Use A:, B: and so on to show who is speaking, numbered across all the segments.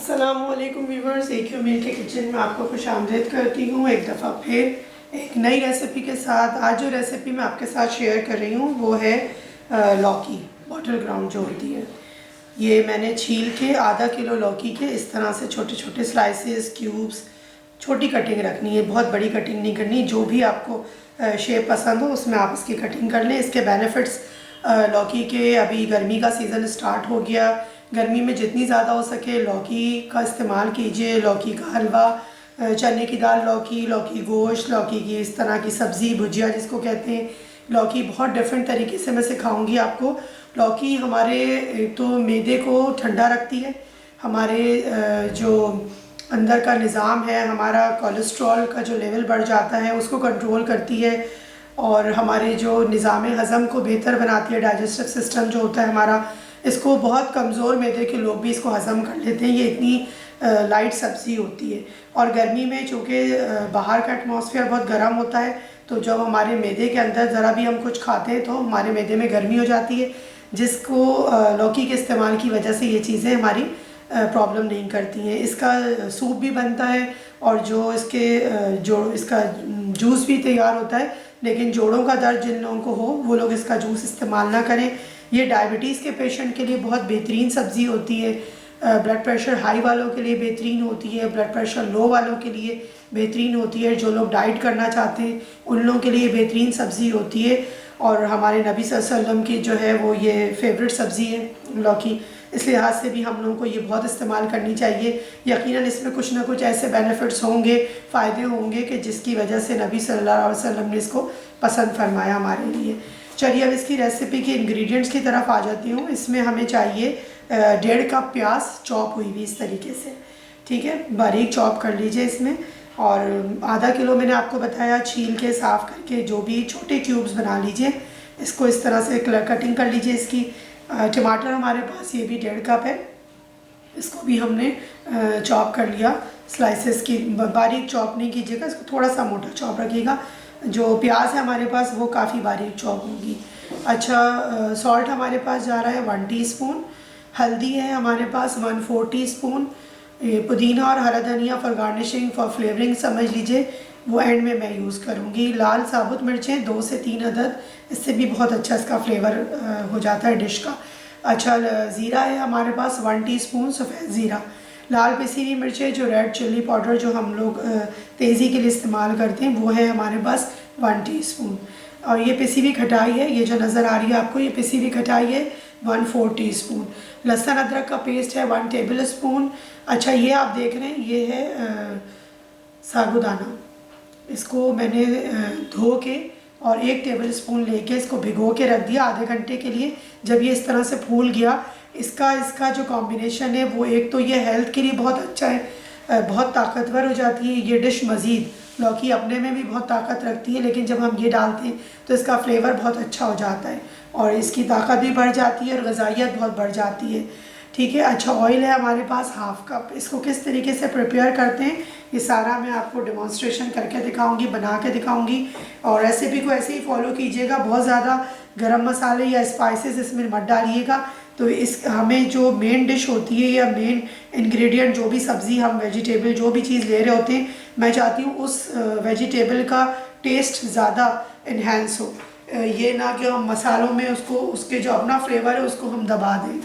A: अस्सलामुअलैकुम viewers, AQ मील के kitchen में आपको खुश आमदीद करती हूँ एक दफ़ा फिर एक नई रेसिपी के साथ। आज जो रेसिपी मैं आपके साथ शेयर कर रही हूँ वो है लौकी बॉटल ग्राउंड जो होती है। ये मैंने छील के आधा किलो लौकी के इस तरह से छोटे छोटे स्लाइसेस क्यूब्स, छोटी कटिंग रखनी है, बहुत बड़ी कटिंग नहीं करनी। जो भी आपको शेप पसंद हो उसमें आप इसकी कटिंग कर लें। इसके बेनिफिट्स लौकी के, अभी गर्मी का सीज़न स्टार्ट हो गया, गर्मी में जितनी ज़्यादा हो सके लौकी का इस्तेमाल कीजिए। लौकी का हलवा, चने की दाल लौकी, लौकी गोश्त, लौकी की इस तरह की सब्ज़ी भुजिया जिसको कहते हैं। लौकी बहुत डिफरेंट तरीके से मैं सिखाऊंगी आपको। लौकी हमारे तो मैदे को ठंडा रखती है, हमारे जो अंदर का निज़ाम है, हमारा कोलेस्ट्रॉल का जो लेवल बढ़ जाता है उसको कंट्रोल करती है, और हमारे जो निज़ाम हज़म को बेहतर बनाती है। डाइजेस्टिव सिस्टम जो होता है हमारा, इसको बहुत कमज़ोर मैदे के लोग भी इसको हज़म कर लेते हैं। ये इतनी लाइट सब्ज़ी होती है। और गर्मी में चूँकि बाहर का एटमॉस्फेयर बहुत गर्म होता है, तो जब हमारे मैदे के अंदर ज़रा भी हम कुछ खाते हैं तो हमारे मैदे में गर्मी हो जाती है, जिसको लौकी के इस्तेमाल की वजह से ये चीज़ें हमारी प्रॉब्लम नहीं करती हैं। इसका सूप भी बनता है और जो इसका जूस भी तैयार होता है। लेकिन जोड़ों का दर्द जिन लोगों को हो वो लोग इसका जूस इस्तेमाल ना करें। ये डायबिटीज़ के पेशेंट के लिए बहुत बेहतरीन सब्ज़ी होती है। ब्लड प्रेशर हाई वालों के लिए बेहतरीन होती है, ब्लड प्रेशर लो वालों के लिए बेहतरीन होती है, जो लोग डाइट करना चाहते हैं उन लोगों के लिए बेहतरीन सब्ज़ी होती है। और हमारे नबी सल्लल्लाहु अलैहि वसल्लम की जो है वो ये फेवरेट सब्ज़ी है लौकी। इस लिहाज से भी हम लोगों को ये बहुत इस्तेमाल करनी चाहिए। यकीनन इसमें कुछ ना कुछ ऐसे बेनिफिट्स होंगे, फ़ायदे होंगे कि जिसकी वजह से नबी सल्लल्लाहु अलैहि वसल्लम ने इसको पसंद फरमाया हमारे लिए। चलिए अब इसकी रेसिपी के इंग्रेडिएंट्स की तरफ आ जाती हूँ। इसमें हमें चाहिए 1.5 कप प्याज चॉप हुई हुई इस तरीके से, ठीक है, बारीक चॉप कर लीजिए इसमें। और आधा किलो मैंने आपको बताया छील के साफ़ करके जो भी छोटे क्यूब्स बना लीजिए। इसको इस तरह से कटिंग कर लीजिए इसकी। टमाटर हमारे पास ये भी 1.5 कप है, इसको भी हमने चॉप कर लिया स्लाइसेस की। बारीक चॉप नहीं कीजिएगा, इसको थोड़ा सा मोटा चॉप रखिएगा। जो प्याज है हमारे पास वो काफ़ी बारीक चॉप होगी। अच्छा, सॉल्ट हमारे पास जा रहा है 1 टीस्पून। हल्दी है हमारे पास 1/4 टीस्पून। पुदीना और हरा धनिया फॉर गार्निशिंग, फॉर फ्लेवरिंग समझ लीजिए, वो एंड में मैं यूज़ करूँगी। लाल साबुत मिर्चें 2 से 3 अदद, इससे भी बहुत अच्छा इसका फ्लेवर हो जाता है डिश का। अच्छा, ज़ीरा है हमारे पास 1 टीस्पून सफ़ेद ज़ीरा। लाल पिसी हुई मिर्चें जो रेड चिल्ली पाउडर जो हम लोग तेज़ी के लिए इस्तेमाल करते हैं वो है हमारे पास 1 टीस्पून। और ये पिसी हुई खटाई है, ये जो नज़र आ रही है आपको, ये पिसी हुई खटाई है 1/4 टीस्पून। लहसुन अदरक का पेस्ट है 1 टेबल स्पून। अच्छा, ये आप देख रहे हैं ये है साबूदाना। इसको मैंने धो के और 1 टेबल स्पून लेके इसको भिगो के रख दिया आधे घंटे के लिए। जब ये इस तरह से फूल गया, इसका जो कॉम्बिनेशन है वो एक तो ये हेल्थ के लिए बहुत अच्छा है, बहुत ताकतवर हो जाती है ये डिश। मज़ीद लौकी अपने में भी बहुत ताकत रखती है, लेकिन जब हम ये डालते हैं तो इसका फ्लेवर बहुत अच्छा हो जाता है और इसकी ताकत भी बढ़ जाती है और ग़िज़ाइयत बहुत बढ़ जाती है, ठीक है। अच्छा, ऑयल है हमारे पास 1/2 कप। इसको किस तरीके से प्रिपेयर करते हैं ये सारा मैं आपको डेमोन्स्ट्रेशन करके दिखाऊंगी, बना के दिखाऊंगी। और रेसिपी को ऐसे ही फॉलो कीजिएगा। बहुत ज़्यादा गरम मसाले या स्पाइसेस इसमें मत डालिएगा। तो हमें जो मेन डिश होती है या मेन इंग्रेडिएंट, जो भी सब्ज़ी हम वेजिटेबल जो भी चीज़ ले रहे होते हैं, मैं चाहती हूँ उस वेजिटेबल का टेस्ट ज़्यादा इन्हेंस हो, ये ना कि हम मसालों में उसके जो अपना फ्लेवर है उसको हम दबा दें।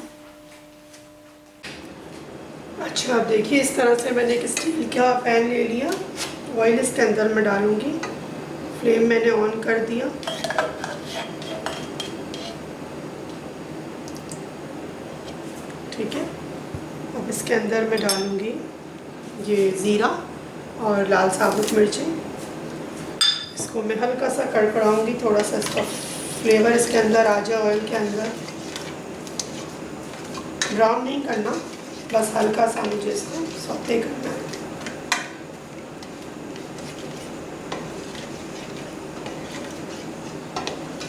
A: अच्छा, अब देखिए इस तरह से मैंने एक स्टील का पैन ले लिया। ऑयल इसके अंदर मैं डालूँगी। फ्लेम मैंने ऑन कर दिया। ठीक है, अब इसके अंदर मैं डालूँगी ये ज़ीरा और लाल साबुत मिर्चें। इसको मैं हल्का सा कड़कड़ाऊँगी, थोड़ा सा इसका फ्लेवर इसके अंदर आ जाए ऑयल के अंदर। ब्राउन नहीं करना, बस हल्का सा मुझे इसको सौते करना है।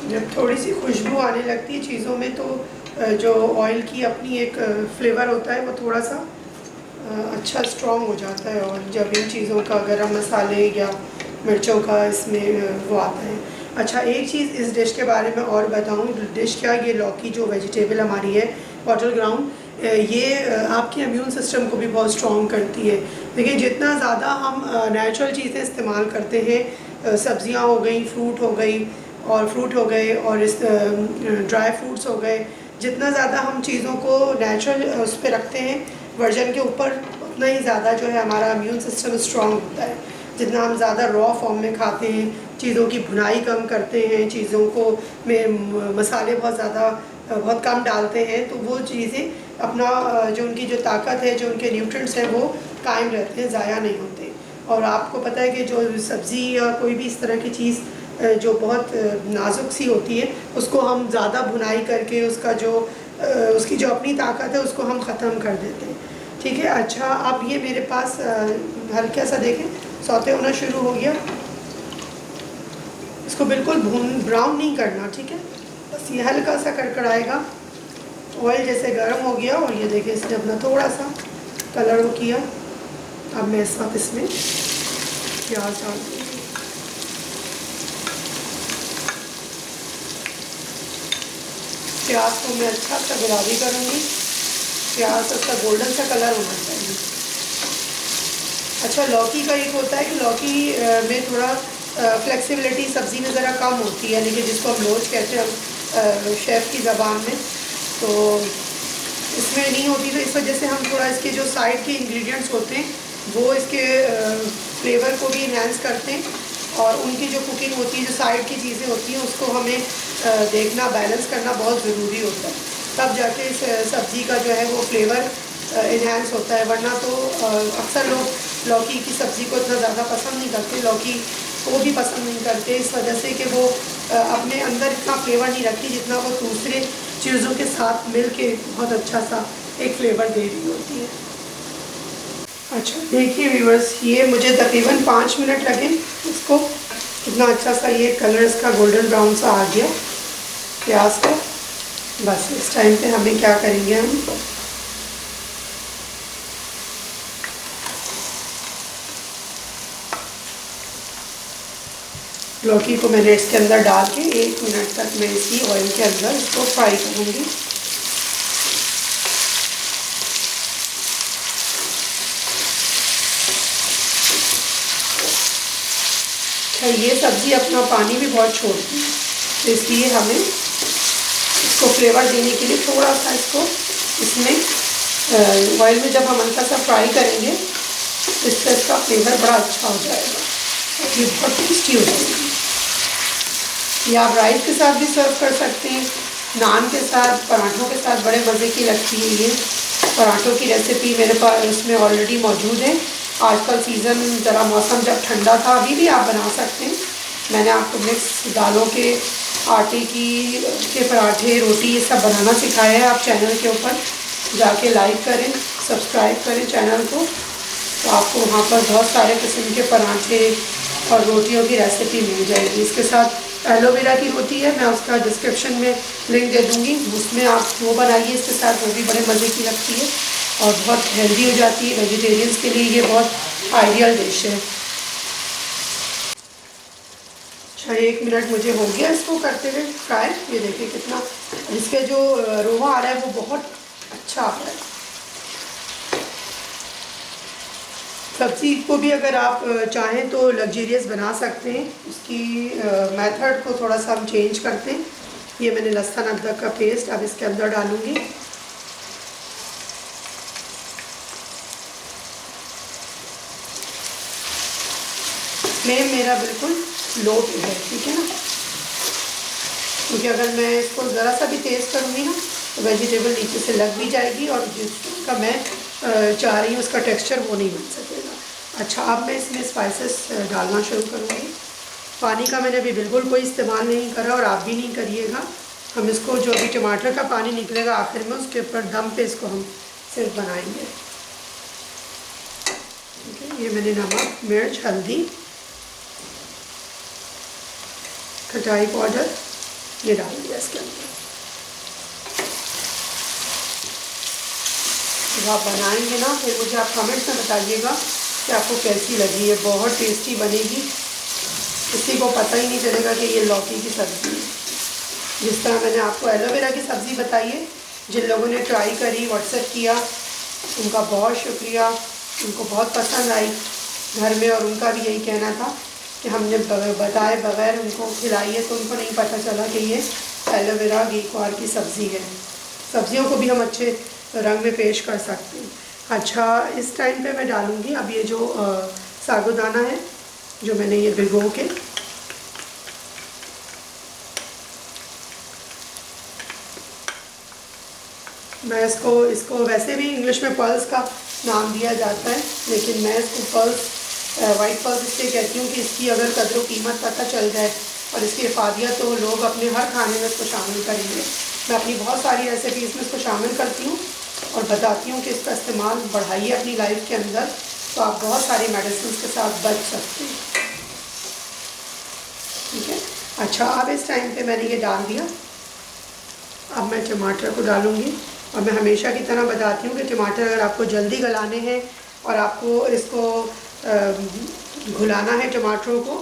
A: जब थोड़ी सी खुशबू आने लगती है चीज़ों में तो जो ऑयल की अपनी एक फ्लेवर होता है वो थोड़ा सा अच्छा स्ट्रॉन्ग हो जाता है। और जब इन चीज़ों का गरम मसाले या मिर्चों का इसमें वो आता है। अच्छा, एक चीज़ इस डिश के बारे में और बताऊँ। डिश क्या, ये लौकी जो वेजिटेबल हमारी है बॉटल ग्राउंड, ये आपके इम्यून सिस्टम को भी बहुत स्ट्रॉन्ग करती है। देखिए जितना ज़्यादा हम नेचुरल चीज़ें इस्तेमाल करते हैं, सब्जियां हो गई, फ्रूट हो गई और फ्रूट हो गए और इस ड्राई फ्रूट्स हो गए, जितना ज़्यादा हम चीज़ों को नेचुरल उस पर रखते हैं वर्जन के ऊपर, उतना ही ज़्यादा जो है हमारा इम्यून सिस्टम स्ट्रॉन्ग होता है। जितना हम ज़्यादा रॉ फॉर्म में खाते हैं, चीज़ों की भुनाई कम करते हैं, चीज़ों को में मसाले बहुत कम डालते हैं, तो वो चीज़ें अपना जो उनकी जो ताकत है, जो उनके न्यूट्रिएंट्स हैं, वो कायम रहते हैं, ज़ाया नहीं होते। और आपको पता है कि जो सब्ज़ी या कोई भी इस तरह की चीज़ जो बहुत नाजुक सी होती है, उसको हम ज़्यादा भुनाई करके उसकी जो अपनी ताकत है उसको हम ख़त्म कर देते हैं। ठीक है, अच्छा अब ये मेरे पास हल्का सा देखें सौते होना शुरू हो गया। इसको बिल्कुल ब्राउन नहीं करना, ठीक है, बस ये हल्का सा कड़कड़ाएगा, ऑयल जैसे गर्म हो गया। और ये देखिए इसने अपना थोड़ा सा कलर वो किया। अब मैं इस वक्त इसमें प्याज डाल दूँगी। प्याज को मैं अच्छा सा गुलाबी करूँगी। प्याज उसका गोल्डन सा कलर होना चाहिए। अच्छा, लौकी का एक होता है कि लौकी में थोड़ा फ्लेक्सिबिलिटी सब्ज़ी में ज़रा कम होती है, यानी कि जिसको हम लोच कहते हैं शेफ़ की ज़बान में, तो इसमें नहीं होती। तो इस वजह से हम थोड़ा इसके जो साइड के इंग्रेडिएंट्स होते हैं वो इसके फ्लेवर को भी इन्हेंस करते हैं, और उनकी जो कुकिंग होती है, जो साइड की चीज़ें होती हैं, उसको हमें देखना, बैलेंस करना बहुत ज़रूरी होता है, तब जाके इस सब्ज़ी का जो है वो फ्लेवर इन्हेंस होता है। वरना तो अक्सर लोग लौकी की सब्ज़ी को इतना ज़्यादा पसंद नहीं करते, लौकी को भी पसंद नहीं करते इस वजह से कि वो अपने अंदर इतना फ्लेवर नहीं रखती जितना वो दूसरे चीज़ों के साथ मिल के बहुत अच्छा सा एक फ्लेवर दे रही होती है। अच्छा देखिए व्यूअर्स, ये मुझे तकरीबन 5 मिनट लगे इसको, कितना अच्छा सा ये कलर इसका गोल्डन ब्राउन सा आ गया प्याज का। बस इस टाइम पे हमें क्या करेंगे, हम लौकी को मैंने इसके अंदर डाल के 1 मिनट तक मैं इसी ऑयल के अंदर इसको फ्राई करूँगी। ये सब्ज़ी अपना पानी भी बहुत छोड़ती है, तो इसलिए हमें इसको फ्लेवर देने के लिए थोड़ा सा इसको इसमें ऑयल में जब हम हल्का सा फ्राई करेंगे तो इससे इसका फ्लेवर बड़ा अच्छा हो जाएगा और ये बहुत टेस्टी हो जाएगी। ये आप राइस के साथ भी सर्व कर सकते हैं, नान के साथ, पराठों के साथ बड़े मज़े की लगती है। ये पराठों की रेसिपी मेरे पास इसमें ऑलरेडी मौजूद है। आजकल सीज़न ज़रा मौसम जब ठंडा था, अभी भी आप बना सकते हैं। मैंने आपको मिक्स दालों के आटे के पराठे, रोटी, ये सब बनाना सिखाया है। आप चैनल के ऊपर जाके लाइक करें, सब्सक्राइब करें चैनल को, तो आपको वहाँ पर बहुत सारे किस्म के पराठे और रोटियों की रेसिपी मिल जाएगी। इसके साथ एलोवेरा की रोटी है, मैं उसका डिस्क्रिप्शन में लिंक दे दूँगी, उसमें आप वो बनाइए इसके साथ, वो भी बड़े मज़े की लगती है और बहुत हेल्दी हो जाती है। वेजिटेरियंस के लिए ये बहुत आइडियल डिश है। अच्छा 1 मिनट मुझे हो गया इसको करते हुए फ्राई। ये देखिए कितना इसके जो रोमा आ रहा है वो बहुत अच्छा आ रहा है। सब्ज़ी को भी अगर आप चाहें तो लग्जरियस बना सकते हैं, उसकी मेथड को थोड़ा सा हम चेंज करते हैं। ये मैंने लहसुन अदरक का पेस्ट अब इसके अंदर डालूँगी। फ्लेम मेरा बिल्कुल लो पे है, ठीक है ना, क्योंकि अगर मैं इसको ज़रा सा भी तेज़ करूँगी ना तो वेजिटेबल नीचे से लग भी जाएगी और जिसका मैं चाह रही हूँ उसका टेक्सचर वो नहीं बन सकेगा। अच्छा अब मैं इसमें स्पाइसेस डालना शुरू करूँगी। पानी का मैंने अभी बिल्कुल कोई इस्तेमाल नहीं करा और आप भी नहीं करिएगा। हम इसको जो अभी टमाटर का पानी निकलेगा आखिर में, उसके ऊपर दम पे इसको हम सिर्फ बनाएंगे। ठीक है, ये मैंने नमक, मिर्च, हल्दी, खटाई पाउडर ये डाल दिया इसके अंदर। जब आप बनाएंगे ना फिर मुझे आप कमेंट्स में बताइएगा कि आपको कैसी लगी है। बहुत टेस्टी बनेगी, किसी को पता ही नहीं चलेगा कि ये लौकी की सब्ज़ी है। जिस तरह मैंने आपको एलोवेरा की सब्ज़ी बताई है जिन लोगों ने ट्राई करी, व्हाट्सएप किया, उनका बहुत शुक्रिया, उनको बहुत पसंद आई घर में। और उनका भी यही कहना था कि हमने बताए बगैर उनको खिलाई है, तो उनको नहीं पता चला कि ये एलोवेरा घीक्वार की सब्ज़ी है। सब्जियों को भी हम अच्छे रंग में पेश कर सकते हैं। अच्छा, इस टाइम पे मैं डालूँगी अब ये जो साबूदाना है, जो मैंने ये भिगो के, मैं इसको वैसे भी इंग्लिश में पल्स का नाम दिया जाता है, लेकिन मैं इसको पल्स, वाइट पल्स इसलिए कहती हूँ कि इसकी अगर कदर कीमत पता चल जाए और इसकी इफादियत, तो लोग अपने हर खाने में इसको शामिल करेंगे। मैं अपनी बहुत सारी रेसिपीज़ में इसको शामिल करती हूँ और बताती हूँ कि इसका इस्तेमाल बढ़ाइए अपनी लाइफ के अंदर, तो आप बहुत सारी मेडिसिन के साथ बच सकते हैं। ठीक है। अच्छा, अब इस टाइम पे मैंने ये डाल दिया। अब मैं टमाटर को डालूँगी, और मैं हमेशा की तरह बताती हूँ कि टमाटर अगर आपको जल्दी गलाने हैं और आपको इसको घुलाना है टमाटरों को,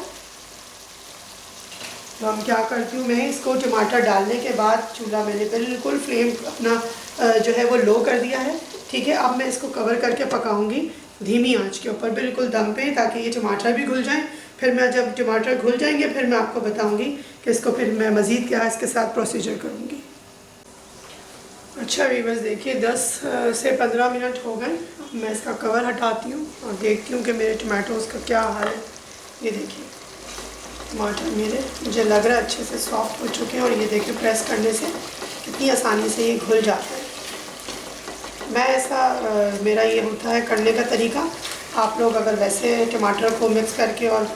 A: तो हम क्या करती हूँ, मैं इसको टमाटर डालने के बाद चूल्हा मैंने बिल्कुल फ्लेम अपना जो है वो लो कर दिया है। ठीक है। अब मैं इसको कवर करके पकाऊंगी धीमी आंच के ऊपर, बिल्कुल दम पे, ताकि ये टमाटर भी घुल जाएं। फिर मैं जब टमाटर घुल जाएंगे फिर मैं आपको बताऊंगी कि इसको फिर मैं मज़ीद क्या इसके साथ प्रोसीजर करूँगी। अच्छा व्यूअर्स, देखिए 10 से 15 मिनट हो गए। मैं इसका कवर हटाती हूँ और देखती हूँ कि मेरे टमाटोज़ का क्या हाल है। ये देखिए टमाटर मेरे, मुझे लग रहा है अच्छे से सॉफ्ट हो चुके हैं, और ये देखिए प्रेस करने से कितनी आसानी से ये घुल जाता है। मैं ऐसा मेरा ये होता है करने का तरीका। आप लोग अगर वैसे टमाटर को मिक्स करके और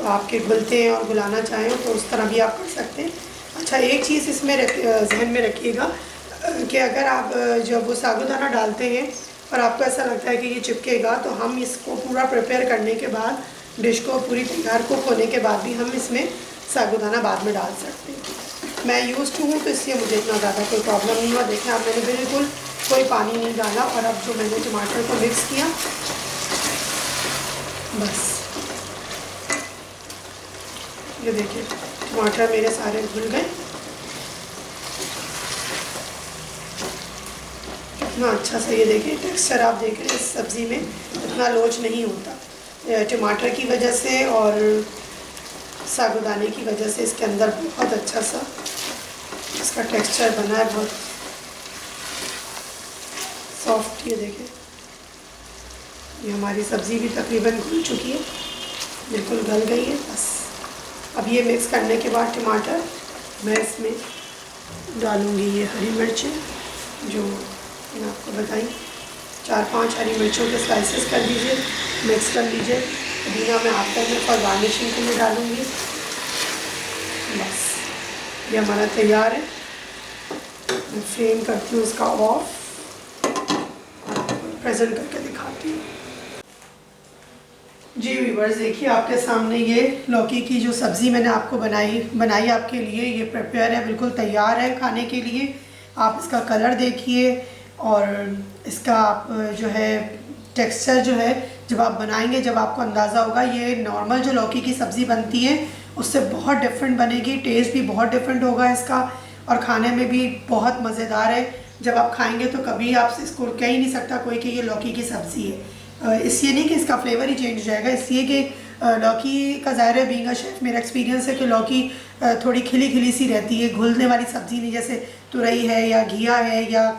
A: आपके घुलते हैं और घुलाना चाहें तो उस तरह भी आप कर सकते हैं। अच्छा, एक चीज़ इसमें जहन में रखिएगा कि अगर आप जब वो साबूदाना डालते हैं और आपको ऐसा लगता है कि ये चिपकेगा, तो हम इसको पूरा प्रिपेयर करने के बाद, डिश को पूरी तैयार कुक होने के बाद भी हम इसमें साबूदाना बाद में डाल सकते हैं। मैं यूज़ टू हूँ तो इसलिए मुझे इतना ज़्यादा कोई प्रॉब्लम नहीं हुआ। देखें, अब मैंने बिल्कुल कोई पानी नहीं डाला, और अब जो मैंने टमाटर को मिक्स किया, बस ये देखिए टमाटर मेरे सारे घुल गए। कितना अच्छा सा ये देखिए टेक्सचर आप देख रहे हैं, इस सब्ज़ी में इतना लोच नहीं होता टमाटर की वजह से और साबूदाने की वजह से। इसके अंदर बहुत अच्छा सा इसका टेक्सचर बना है, बहुत सॉफ्ट। ये देखें, ये हमारी सब्ज़ी भी तकरीबन घुल चुकी है, बिल्कुल गल गई है। बस अब ये मिक्स करने के बाद टमाटर मैं इसमें डालूँगी ये हरी मिर्चें, जो मैंने आपको बताई। 4-5 हरी मिर्चों के स्लाइसेस कर दीजिए, मिक्स कर लीजिए। पुदीना मैं आफ्टर में और गार्निशिंग के लिए डालूँगी। बस ये हमारा तैयार है। मैं फ्लेम करती हूँ इसका ऑफ, प्रेजेंट करके दिखाती हूँ। जी व्यूअर्स, देखिए आपके सामने ये लौकी की जो सब्ज़ी मैंने आपको बनाई आपके लिए, ये प्रिपेयर है, बिल्कुल तैयार है खाने के लिए। आप इसका कलर देखिए और इसका आप जो है टेक्सचर जो है, जब आप बनाएंगे जब आपको अंदाज़ा होगा ये नॉर्मल जो लौकी की सब्ज़ी बनती है उससे बहुत डिफरेंट बनेगी। टेस्ट भी बहुत डिफरेंट होगा इसका, और खाने में भी बहुत मज़ेदार है। जब आप खाएंगे तो कभी आप इसको कह ही नहीं सकता कोई कि ये लौकी की सब्ज़ी है। इसलिए नहीं कि इसका फ्लेवर ही चेंज हो जाएगा, इसलिए कि लौकी का ज़ाहिर है, बीइंग अ शेफ़ मेरा एक्सपीरियंस है कि लौकी थोड़ी खिली खिली सी रहती है, घुलने वाली सब्ज़ी नहीं। जैसे तुरई है या घिया है या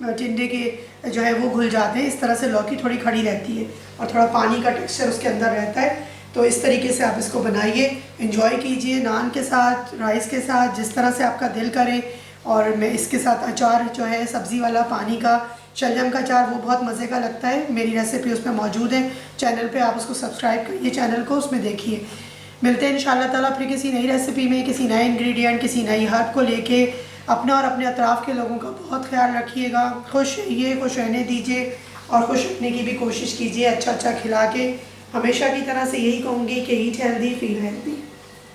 A: टिंडे के जो है वो घुल जाते हैं, इस तरह से लौकी थोड़ी खड़ी रहती है और थोड़ा पानी का टेक्सचर उसके अंदर रहता है। तो इस तरीके से आप इसको बनाइए, एंजॉय कीजिए नान के साथ, राइस के साथ, जिस तरह से आपका दिल करे। और मैं इसके साथ अचार जो है सब्ज़ी वाला पानी का, शलजम का अचार, वो बहुत मज़े का लगता है। मेरी रेसिपी उसमें मौजूद है चैनल पे, आप उसको सब्सक्राइब करिए चैनल को, उसमें देखिए। मिलते हैं इंशाल्लाह ताला फिर किसी नई रेसिपी में, किसी नए इंग्रेडिएंट, किसी नई हर्ब को लेके। अपना और अपने अतराफ़ के लोगों का बहुत ख्याल रखिएगा, खुश रहिए, खुश रहने दीजिए और खुश रखने की भी कोशिश कीजिए, अच्छा अच्छा खिला के। हमेशा की तरह से यही कहूँगी कि ईट हेल्दी फील हेल्दी।